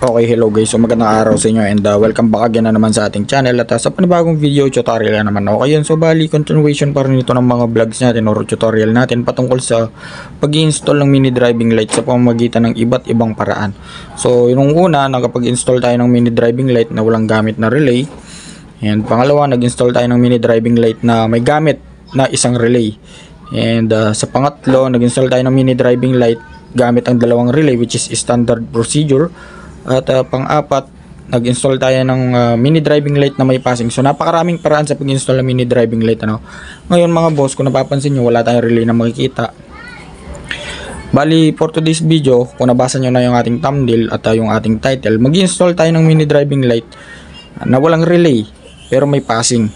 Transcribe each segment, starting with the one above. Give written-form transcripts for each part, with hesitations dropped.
Okay, hello guys. So magandang araw sa inyo and welcome back again na naman sa ating channel at sa panibagong video tutorial na naman. Okay yun, so bali continuation pa rin ito ng mga vlogs natin or tutorial natin patungkol sa pag-i-install ng mini driving light sa pamamagitan ng iba't ibang paraan. So yung una, nakapag-install tayo ng mini driving light na walang gamit na relay. And pangalawa, nag-install tayo ng mini driving light na may gamit na isang relay. And sa pangatlo, nag-install tayo ng mini driving light gamit ang dalawang relay which is standard procedure. At pang-apat, nag-install tayo ng mini driving light na may passing. So napakaraming paraan sa pag-install ng mini driving light, ano. Ngayon mga boss, kung napapansin nyo, wala tayong relay na makikita. Bali, for today's video, kung nabasa nyo na yung ating thumbnail at yung ating title, mag-install tayo ng mini driving light na walang relay pero may passing.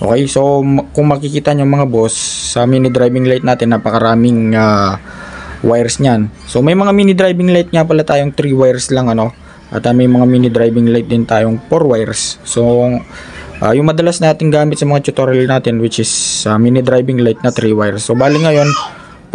Okay, so kung makikita nyo mga boss, sa mini driving light natin, napakaraming wires niyan. So may mga mini driving light nga pala tayong 3 wires lang, ano. At may mga mini driving light din tayong 4 wires. So yung madalas natin gamit sa mga tutorial natin which is mini driving light na 3 wires. So bali ngayon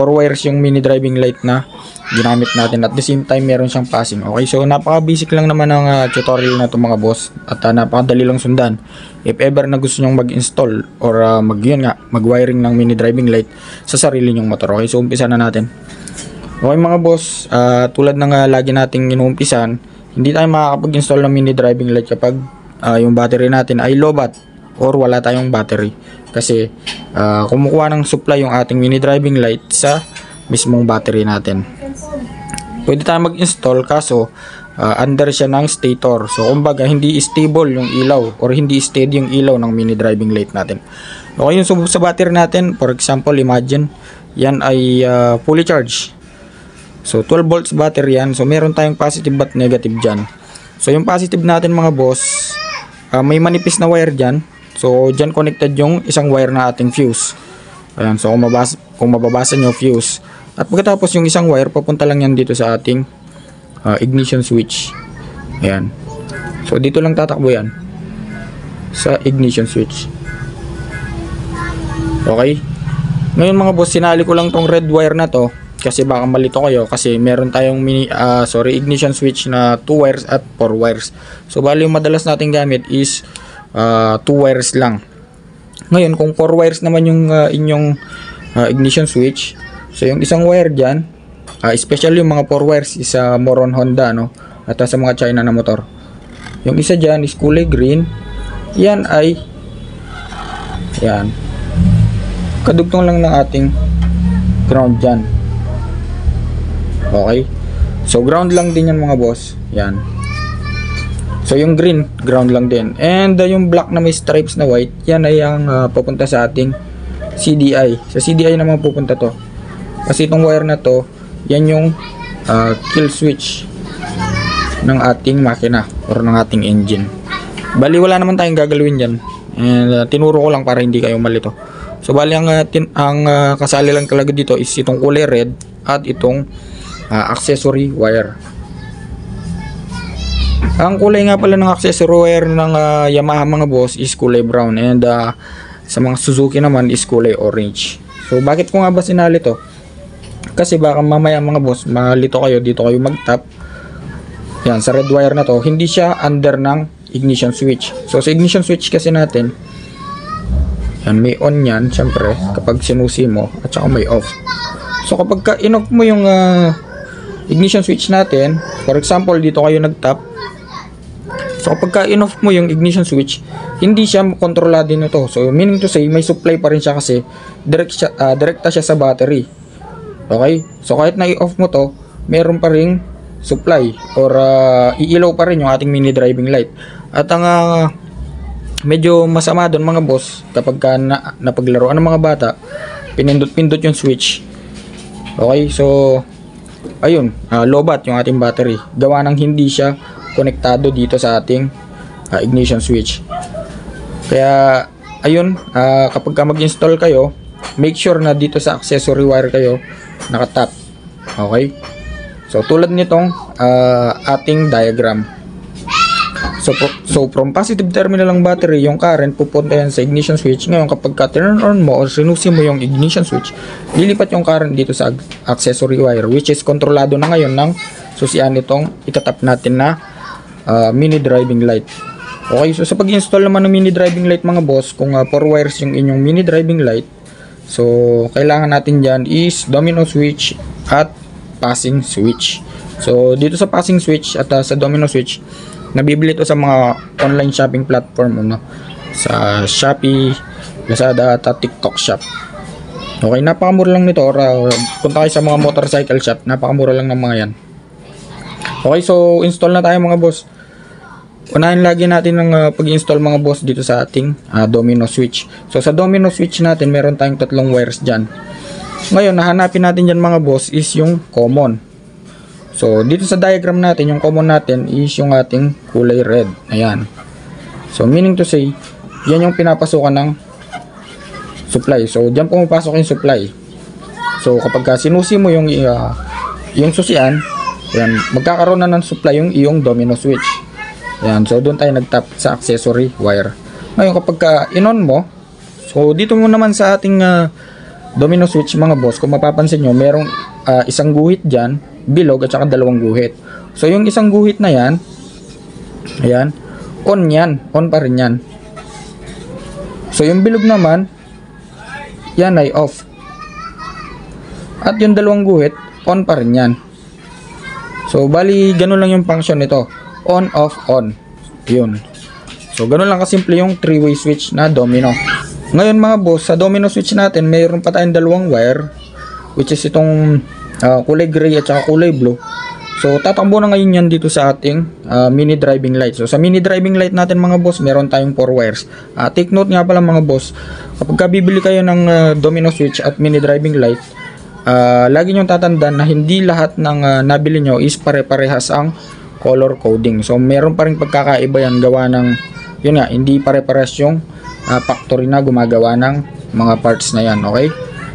4 wires yung mini driving light na ginamit natin. At the same time meron siyang passing. Okay, so napaka basic lang naman ng tutorial na to mga boss. At napakadali lang sundan. If ever na gusto nyong mag-install or mag-wiring ng mini driving light sa sarili nyong motor. Okay, so umpisa na natin. Okay mga boss, tulad ng lagi nating inuumpisan, hindi tayo makakapag-install ng mini driving light kapag yung battery natin ay low-bat or wala tayong battery. Kasi kumukuha ng supply yung ating mini driving light sa mismong battery natin. Pwede tayo mag-install kaso under siya ng stator. So kumbaga hindi stable yung ilaw or hindi steady yung ilaw ng mini driving light natin. Okay, yung sa battery natin, for example, imagine yan ay fully charged. So 12 volts battery yan. So meron tayong positive at negative dyan. So yung positive natin mga boss, may manipis na wire dyan. So dyan connected yung isang wire na ating fuse. Ayan, so kung mababasa nyo, fuse. At pagkatapos yung isang wire, papunta lang yan dito sa ating ignition switch. Ayan. So dito lang tatakbo yan sa ignition switch. Okay. Ngayon mga boss, sinali ko lang tong red wire na to kasi baka malito kayo kasi meron tayong ignition switch na 2 wires at 4 wires. So bali yung madalas natin gamit is 2 wires lang. Ngayon kung 4 wires naman yung inyong ignition switch, so yung isang wire dyan, especially yung mga 4 wires is more on Honda, no? At sa mga China na motor. Yung isa dyan is kulay green. Yan ay kadugtong lang ng ating ground dyan. Okay, so ground lang din yan mga boss. Yan. So yung green, ground lang din. And yung black na may stripes na white, yan ay ang pupunta sa ating CDI. Sa CDI naman pupunta to. Kasi itong wire na to, yan yung kill switch ng ating makina or ng ating engine. Bali wala naman tayong gagalawin dyan. And tinuro ko lang para hindi kayo malito. So bali ang kasali lang talaga dito is itong kulay red at itong accessory wire. Ang kulay nga pala ng accessory wire ng Yamaha mga boss is kulay brown and sa mga Suzuki naman is kulay orange. So bakit ko nga ba sinali to? Kasi baka mamaya mga boss malito kayo, dito kayo mag-tap. Yan, sa red wire na to, hindi siya under ng ignition switch. So sa ignition switch kasi natin, yan, may on yan syempre kapag sinusi mo at saka may off. So kapag in-off mo yung ignition switch natin, for example dito kayo nag-tap, so kapag in-off mo yung ignition switch, hindi siya kontrolado nito. So meaning to say, may supply pa rin siya kasi direkta siya sa battery. Okay, so kahit na i-off mo to, meron pa ring supply or iilaw pa rin yung ating mini driving light. At ang medyo masama doon mga boss, kapag napaglaruan ng mga bata, pinindot-pindot yung switch. Okay, so ayun, low-bat yung ating battery. Gawa ng hindi siya konektado dito sa ating ignition switch. Kaya ayun, kapag mag-install kayo, make sure na dito sa accessory wire kayo nakatap. Okay? So tulad nitong ating diagram. So from positive terminal ng battery, yung current pupunta yan sa ignition switch. Ngayon kapag turn on mo or sinusi mo yung ignition switch, lilipat yung current dito sa accessory wire, which is kontrolado na ngayon ng susian nitong itatap natin na mini driving light. Okay, so sa pag-install naman ng mini driving light mga boss, kung 4 wires yung inyong mini driving light, so kailangan natin dyan is domino switch at passing switch. So dito sa passing switch at sa domino switch, nabibili ito sa mga online shopping platform, ano, sa Shopee, Lazada at TikTok Shop. Okay, napakamura lang nito, or punta kayo sa mga motorcycle shop, napakamura lang ng mga yan. Okay, so install na tayo mga boss. Unahin lagi natin ng pag-install mga boss dito sa ating domino switch. So sa domino switch natin, meron tayong 3 wires dyan. Ngayon, nahanapin natin dyan mga boss is yung common. So dito sa diagram natin, yung common natin is yung ating kulay red. Ayan. So meaning to say, yan yung pinapasukan ng supply. So diyan pumapasok yung supply. So kapag sinusi mo yung susian, ayan, magkakaroon na ng supply yung iyong domino switch. Ayan, so doon tayo nagtap sa accessory wire. Ngayon kapag in-on mo, so dito mo naman sa ating domino switch mga boss, kung mapapansin nyo, merong isang guhit dyan, bilog at saka 2 guhit. So yung isang guhit na yan, ayan, on yan, on pa rin yan. So yung bilog naman, yan ay off. At yung 2 guhit, on pa rin yan. So bali, ganun lang yung function nito, on, off, on. Yun. So ganun lang kasimple yung 3-way switch na domino. Ngayon mga boss, sa domino switch natin, mayroon pa tayong 2 wire, which is itong kulay gray at saka kulay blue. So tatakbo na ngayon yan dito sa ating mini driving light. So sa mini driving light natin mga boss, meron tayong 4 wires. Take note nga pala mga boss, kapag bibili kayo ng domino switch at mini driving light, lagi nyo tatandaan na hindi lahat ng nabili nyo is pare-parehas ang color coding. So meron pa rin pagkakaiba yan, gawa ng, yun nga, hindi pare-parehas yung factory na gumagawa ng mga parts na yan. Okay,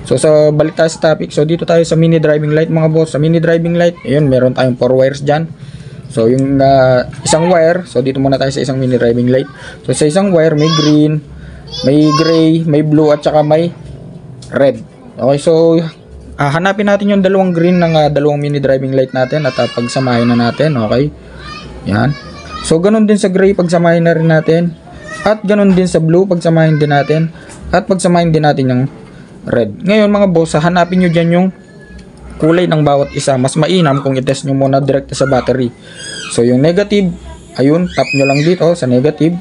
so balik tayo sa topic. So dito tayo sa mini driving light mga boss. Sa mini driving light, ayun, meron tayong 4 wires dyan. So yung isang wire, so dito muna tayo sa isang mini driving light. So sa isang wire, may green, may gray, may blue at saka may red. Okay, so hanapin natin yung 2 green ng 2 mini driving light natin at pagsamahin na natin. Okay, yan. So ganun din sa gray, pagsamahin na rin natin. At ganun din sa blue, pagsamahin din natin. At pagsamahin din natin yung red. Ngayon mga boss, hanapin nyo dyan yung kulay ng bawat isa. Mas mainam kung i-test nyo muna direct sa battery. So yung negative, ayun, tap nyo lang dito sa negative.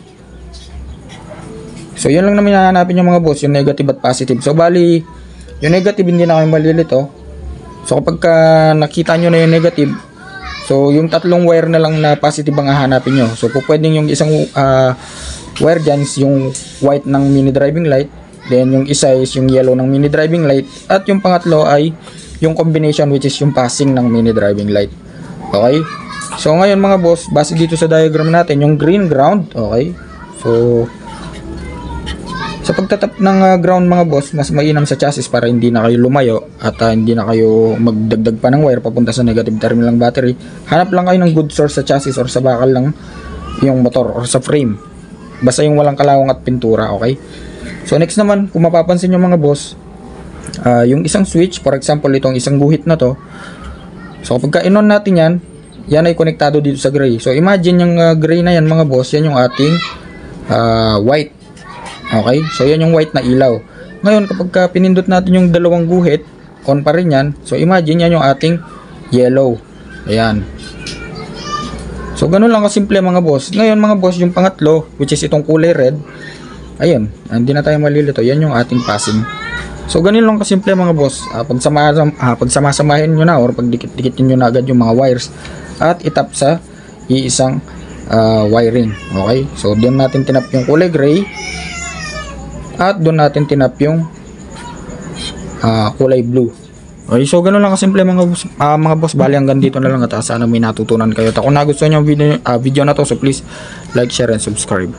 So yun lang naman hanapin nyo mga boss, yung negative at positive. So bali, yung negative hindi na kayo malilito. So kapag nakita nyo na yung negative, so yung 3 wire na lang na positive ang hahanapin nyo. So pwedeng yung isang wire dyan is yung white ng mini driving light, then yung isa is yung yellow ng mini driving light, at yung pangatlo ay yung combination, which is yung passing ng mini driving light. Okay, so ngayon mga boss, base dito sa diagram natin, yung green ground. Okay, so sa pagtatap ng ground mga boss, mas mainam sa chassis para hindi na kayo lumayo at hindi na kayo magdagdag pa ng wire papunta sa negative terminal ng battery. Hanap lang kayo ng good source sa chassis or sa bakal ng yung motor or sa frame, basta yung walang kalawang at pintura. Okay, so next naman, kung mapapansin nyo mga boss, yung isang switch, for example itong isang guhit na to, so kapag in-on natin yan, yan ay konektado dito sa gray. So imagine yung gray na yan mga boss, yan yung ating white. Okay, so yan yung white na ilaw. Ngayon kapag pinindot natin yung 2 guhit, on pa rin yan. So imagine yan yung ating yellow. Ayan. So ganun lang kasimple mga boss. Ngayon mga boss, yung pangatlo, which is itong kulay red, ayun, hindi na tayo malilito, yan yung ating passing. So ganun lang kasimple mga boss. Pagsamasamahin nyo na or pagdikit-dikitin nyo na agad yung mga wires at itap sa iisang wiring. Okay, so doon natin tinap yung kulay gray at doon natin tinap yung kulay blue. Okay, so ganun lang kasimple mga boss. Bali hanggang dito na lang at sana may natutunan kayo. At kung nagustuhan nyo ang video na to, so please like, share and subscribe.